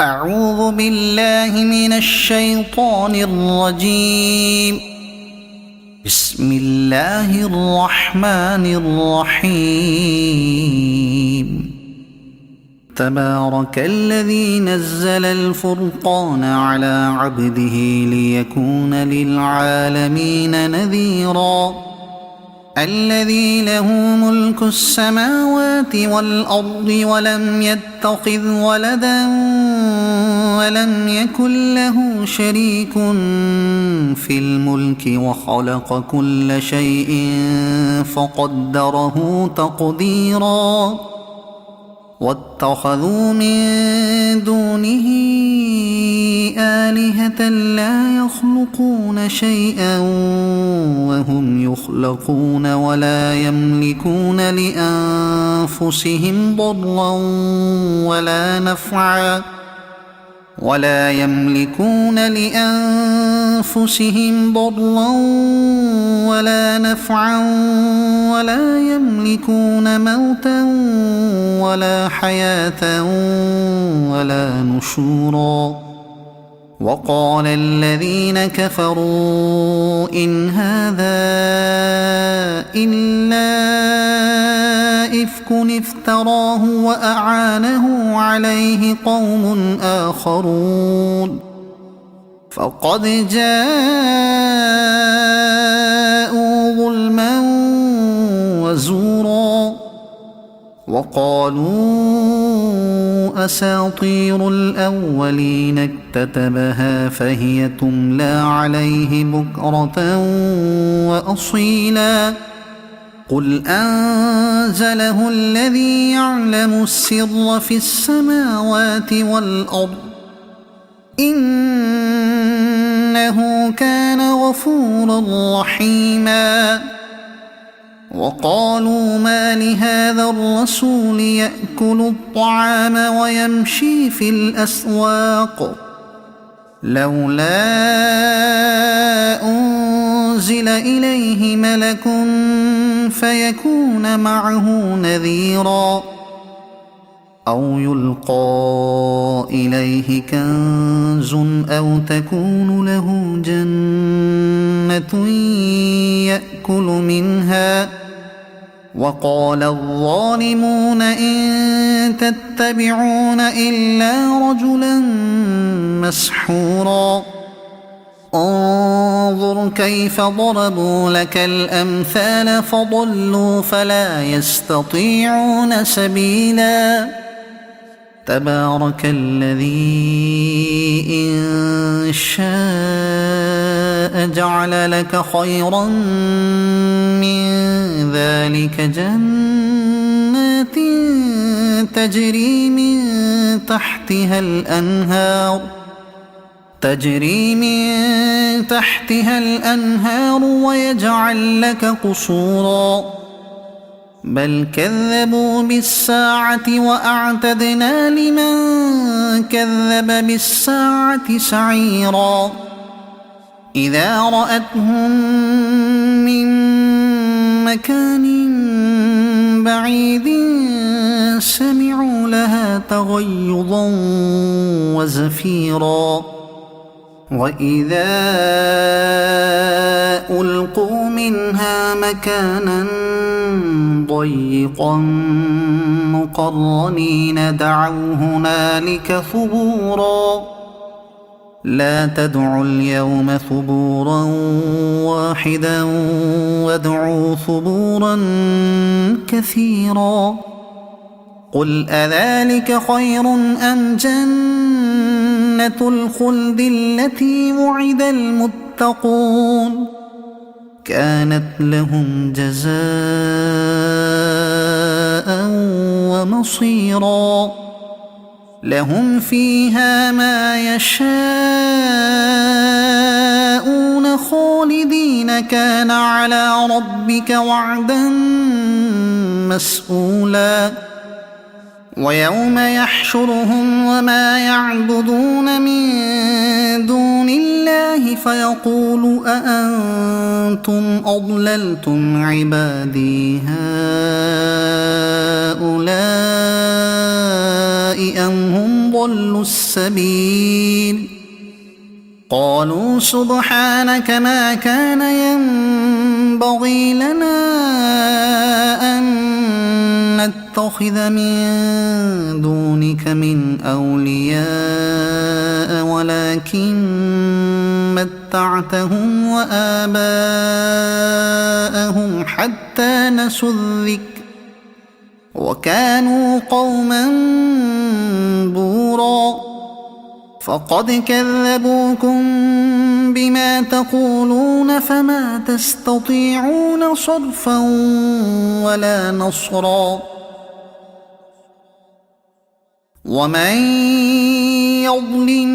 أعوذ بالله من الشيطان الرجيم. بسم الله الرحمن الرحيم. تبارك الذي نزل الفرقان على عبده ليكون للعالمين نذيرا. الذي له ملك السماوات والأرض ولم يتخذ ولدا ولم يكن له شريك في الملك وخلق كل شيء فقدره تقديرا. واتخذوا من دونه آلهة لا يخلقون شيئا وهم يخلقون ولا يملكون لأنفسهم ضرا ولا نفعا ولا يملكون موتا ولا حياة ولا نشورا. وقال الذين كفروا إن هذا إلا إفك افتراه وأعانه عليه قوم آخرون فقد جاءوا ظلما وزورا. وقالوا أساطير الأولين اكتتبها فهي تملى عليه بكرة وأصيلا. قل أنزله الذي يعلم السر في السماوات والأرض إنه كان غفورا رحيما. وقالوا ما لهذا الرسول يأكل الطعام ويمشي في الأسواق لولا أنزل إليه ملك فيكون معه نذيرا أو يلقى إليه كنز أو تكون له جنة يأكل منها. وقال الظالمون إن تتبعون إلا رجلا مسحورا. انظر كيف ضربوا لك الأمثال فضلوا فلا يستطيعون سبيلا. تبارك الذي إن شاء جعل لك خيرا من ذلك جنات تجري من تحتها الأنهار ويجعل لك قصورا. بل كذبوا بالساعة وأعتدنا لمن كذب بالساعة سعيرا. إذا رأتهم من مكان بعيد سمعوا لها تغيظا وزفيرا. وإذا ألقوا منها مكانا ضيقا مقرنين دعوا هنالك ثبورا. لا تدعوا اليوم ثبورا واحدا وادعوا ثبورا كثيرا. قل أذلك خير أم جنة الخلد التي وعد المتقون كانت لهم جزاء ومصيرا. لهم فيها ما يشاءون خالدين كان على ربك وعدا مسئولا. ويوم يحشرهم وما يعبدون من دون الله فيقول أأنتم أضللتم عبادي هؤلاء أم هم ضلوا السبيل قالوا سبحانك ما كان ينبغي لنا أن نتخذ من دونك من أولياء ولكن متعتهم وآباءهم حتى نسوا الذكر وكانوا قوما بورا فقد كذبوكم بما تقولون فما تستطيعون صرفا ولا نصرا ومن يظلم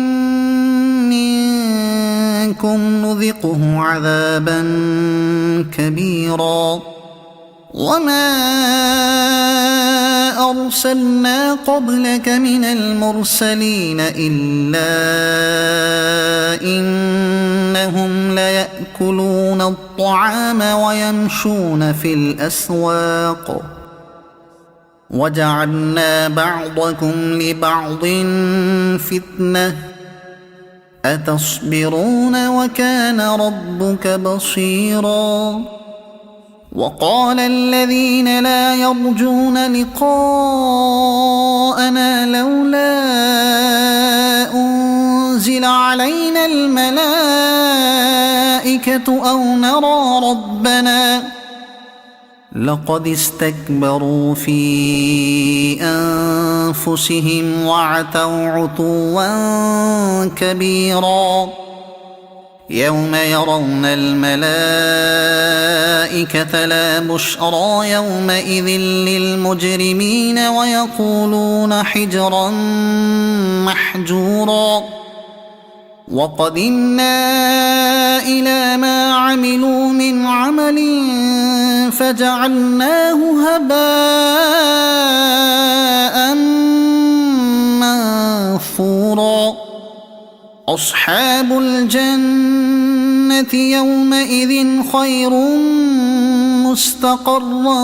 منكم نذقه عذابا كبيرا وما أرسلنا قبلك من المرسلين إلا إنهم ليأكلون الطعام ويمشون في الأسواق وجعلنا بعضكم لبعض فتنة أتصبرون وكان ربك بصيرا وقال الذين لا يرجون لقاءنا لولا أنزل علينا الملائكة أو نرى ربنا لقد استكبروا في أنفسهم وعتوا عتوا كبيرا يوم يرون الملائكة لا بشرى يومئذ للمجرمين ويقولون حجرا محجورا وقدمنا إلى ما عملوا من عمل فجعلناه هباء منثورا أصحاب الجنة يومئذ خير مستقرا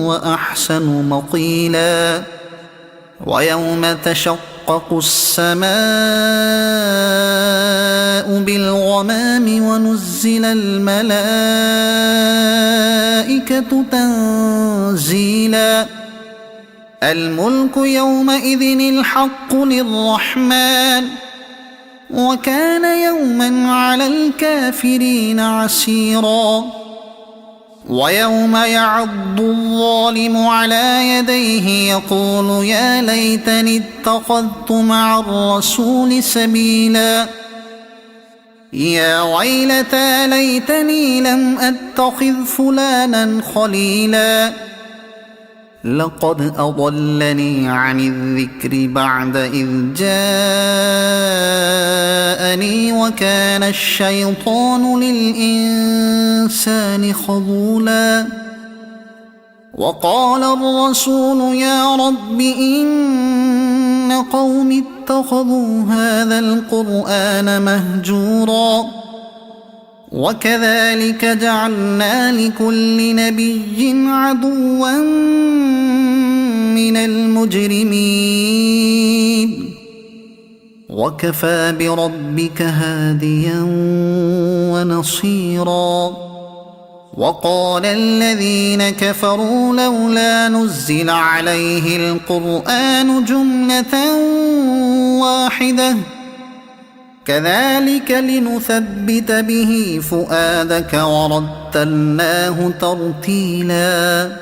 وأحسن مقيلا ويوم تشقق السماء بالغمام ونزل الملائكة تنزيلا الملك يومئذ الحق للرحمن وكان يوما على الكافرين عسيرا ويوم يعض الظالم على يديه يقول يا ليتني اتخذت مع الرسول سبيلا يا ويلتى ليتني لم أتخذ فلانا خليلا لقد أضلني عن الذكر بعد إذ جاءني وكان الشيطان للإنسان خذولا وقال الرسول يا رب إن قوم اتخذوا هذا القرآن مهجورا وكذلك جعلنا لكل نبي عدوا من المجرمين وكفى بربك هاديا ونصيرا وقال الذين كفروا لولا نزل عليه القرآن جملة واحدة كذلك لنثبت به فؤادك ورتلناه ترتيلا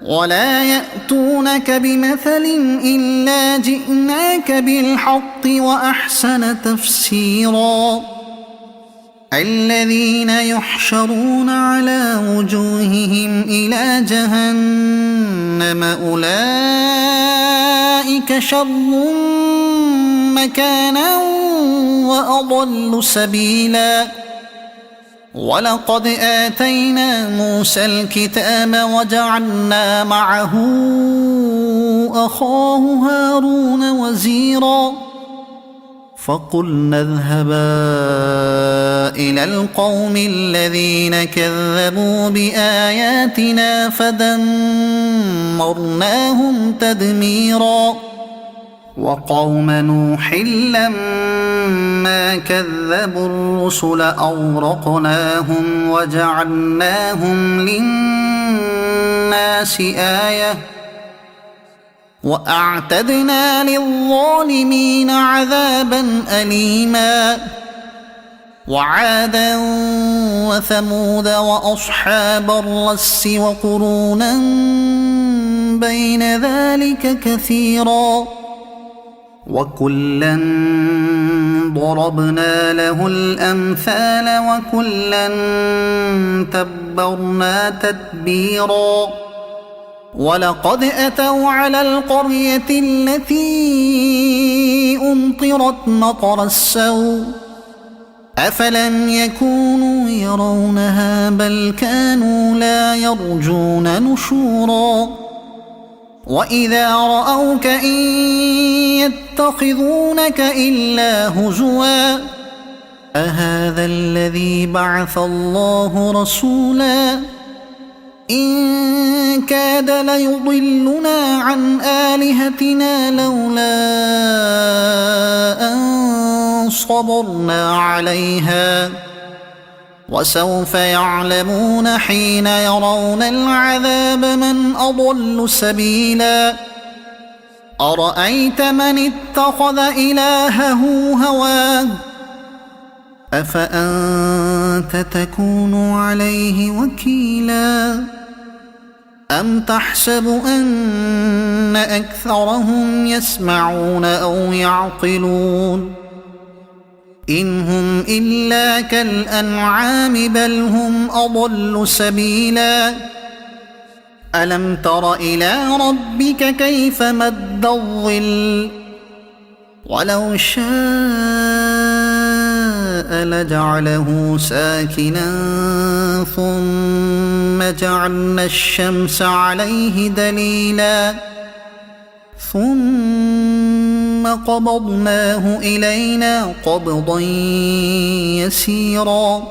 ولا يأتونك بمثل إلا جئناك بالحق وأحسن تفسيرا الذين يحشرون على وجوههم إلى جهنم أولئك شر مكانا وأضل سبيلا ولقد آتينا موسى الكتاب وجعلنا معه أخاه هارون وزيرا فقلنا اذهبا إلى القوم الذين كذبوا بآياتنا فدمرناهم تدميرا وقوم نوح لما كذبوا الرسل أغرقناهم وجعلناهم للناس آية وأعتدنا للظالمين عذابا أليما وعادا وثمود وأصحاب الرس وقرونا بين ذلك كثيرا وكلا ضربنا له الأمثال وكلا تبرنا تتبيرا ولقد أتوا على القرية التي أمطرت مطر السوء أفلم يكونوا يرونها بل كانوا لا يرجون نشورا وإذا رأوك إن يتخذونك إلا هزوا أهذا الذي بعث الله رسولا إن كاد ليضلنا عن آلهتنا لولا أن صبرنا عليها وسوف يعلمون حين يرون العذاب من أضل سبيلا أرأيت من اتخذ إلهه هواه أفأنت تكون عليه وكيلا أم تحسب أن أكثرهم يسمعون أو يعقلون إن هم إلا كالأنعام بل هم أضل سبيلا ألم تر إلى ربك كيف مد الظل ولو شاء لجعله ساكنا ثم جعلنا الشمس عليه دليلا ثم قبضناه إلينا قبضا يسيرا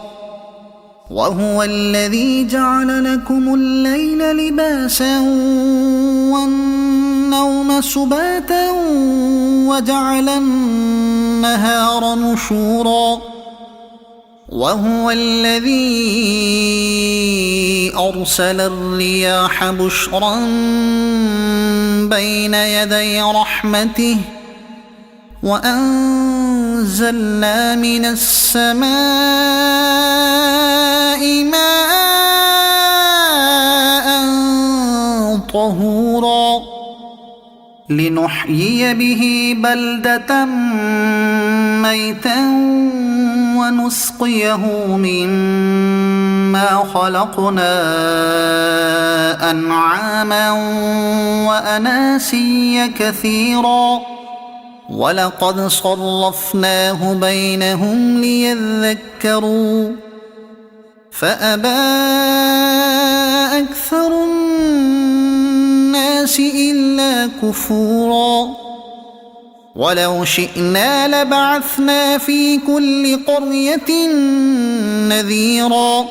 وهو الذي جعل لكم الليل لباسا والنوم سباتا وجعل النهار نشورا وهو الذي أرسل الرياح بشرا بين يدي رحمته وأنزلنا من السماء ماء طهورا لنحيي به بلدة ميتا ونسقيه مما خلقنا أنعاما وأناسيا كثيرا ولقد صرفناه بينهم ليذكروا فأبى أكثر الناس إلا كفورا ولو شئنا لبعثنا في كل قرية نذيرا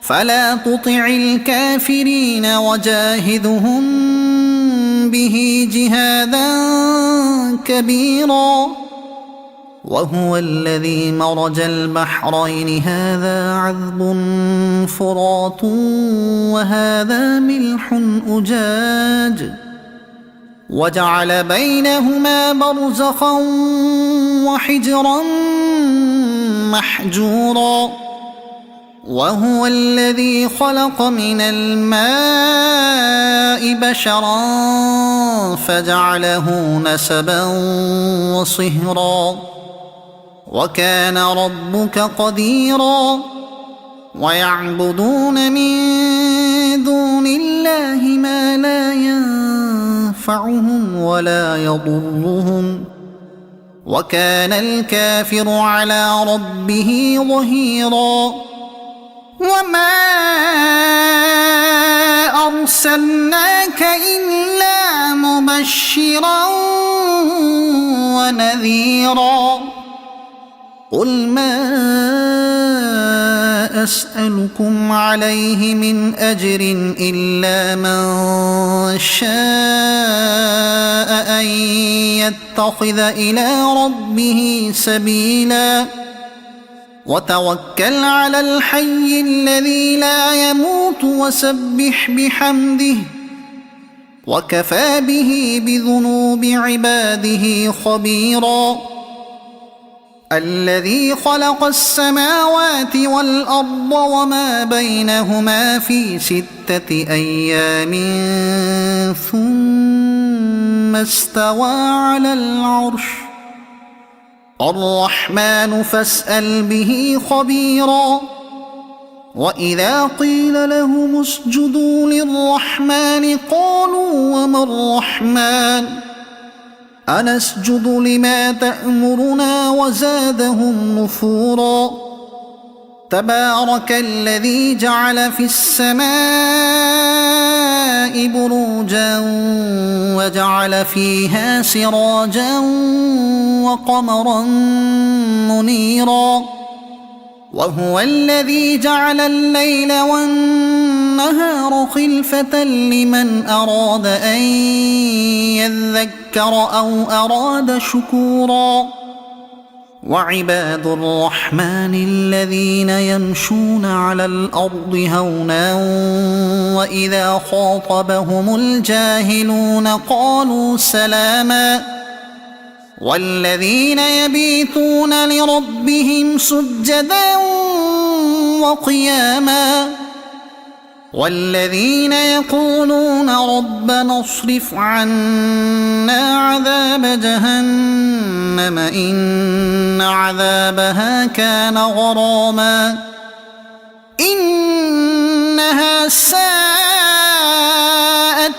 فلا تطع الكافرين وجاهدهم به جهادا كبيرا وهو الذي مرج البحرين هذا عذب فرات وهذا ملح أجاج وجعل بينهما برزخا وحجرا محجورا وهو الذي خلق من الماء بشرا فجعله نسبا وصهرا وكان ربك قديرا ويعبدون من دون الله ما لا ينفعهم ولا يضرهم وكان الكافر على ربه ظهيرا وما أرسلناك إلا مبشرا ونذيرا قل ما أسألكم عليه من أجر إلا من شاء أن يتخذ إلى ربه سبيلا وتوكل على الحي الذي لا يموت وسبح بحمده وكفى به بذنوب عباده خبيرا الذي خلق السماوات والأرض وما بينهما في 6 أيام ثم استوى على العرش الرحمن فاسأل به خبيرا وإذا قيل لهم اسجدوا للرحمن قالوا وما الرحمن أنسجد لما تأمرنا وزادهم نفورا تبارك الذي جعل في السماء بروجا وجعل فيها سراجا وقمرا منيرا وهو الذي جعل الليل والنهار خلفة لمن أراد أن يذكر أو أراد شكورا وعباد الرحمن الذين يمشون على الأرض هونا وإذا خاطبهم الجاهلون قالوا سلاما والذين يبيتون لربهم سجدا وقياما والذين يقولون ربنا اصرف عنا عذاب جهنم إن عذابها كان غراما إنها ساءت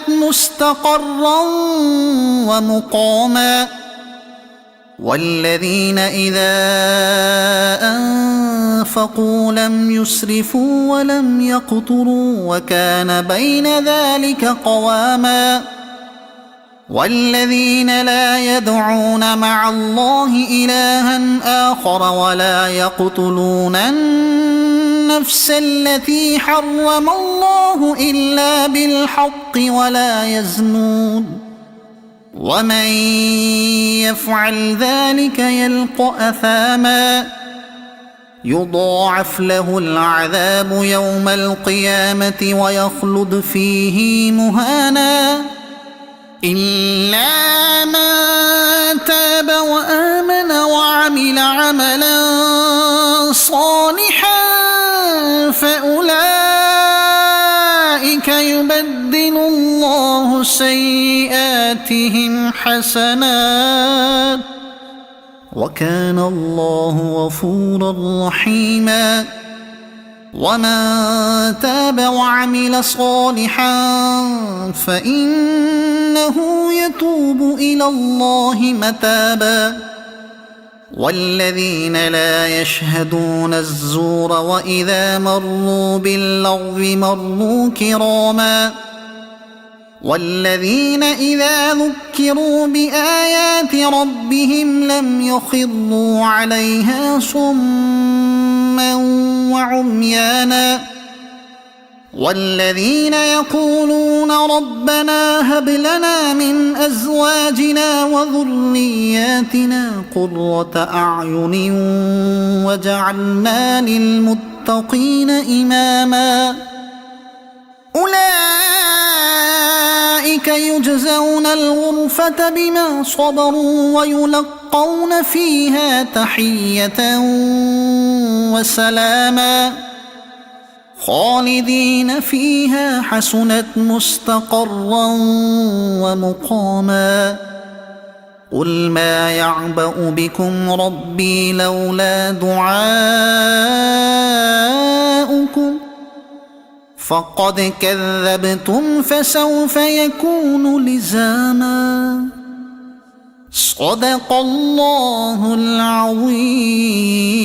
مستقرا ومقاما والذين إذا أنفقوا لم يسرفوا ولم يقتروا وكان بين ذلك قواما والذين لا يدعون مع الله إلها آخر ولا يقتلون النفس التي حرم الله إلا بالحق ولا يزنون ومن يفعل ذلك يلق أثاما يضاعف له العذاب يوم القيامة ويخلد فيه مهانا إلا من تاب وآمن وعمل عملا صالحا فأولئك يبدل الله سيئاتهم حسنات وكان الله غفورا رحيما ومن تاب وعمل صالحا فإنه يتوب إلى الله متابا والذين لا يشهدون الزور وإذا مروا باللغو مروا كراما والذين إذا ذكروا بآيات ربهم لم يخروا عليها صما وعميانا والذين يقولون ربنا هب لنا من أزواجنا وذرياتنا قرة أعين وجعلنا للمتقين إماما أولئك يجزون الغرفة بما صبروا ويلقون فيها تحية وسلاما خالدين فيها حسنت مستقرا ومقاما قل ما يعبأ بكم ربي لولا دعاؤكم فقد كذبتم فسوف يكون لزاما صدق الله العظيم.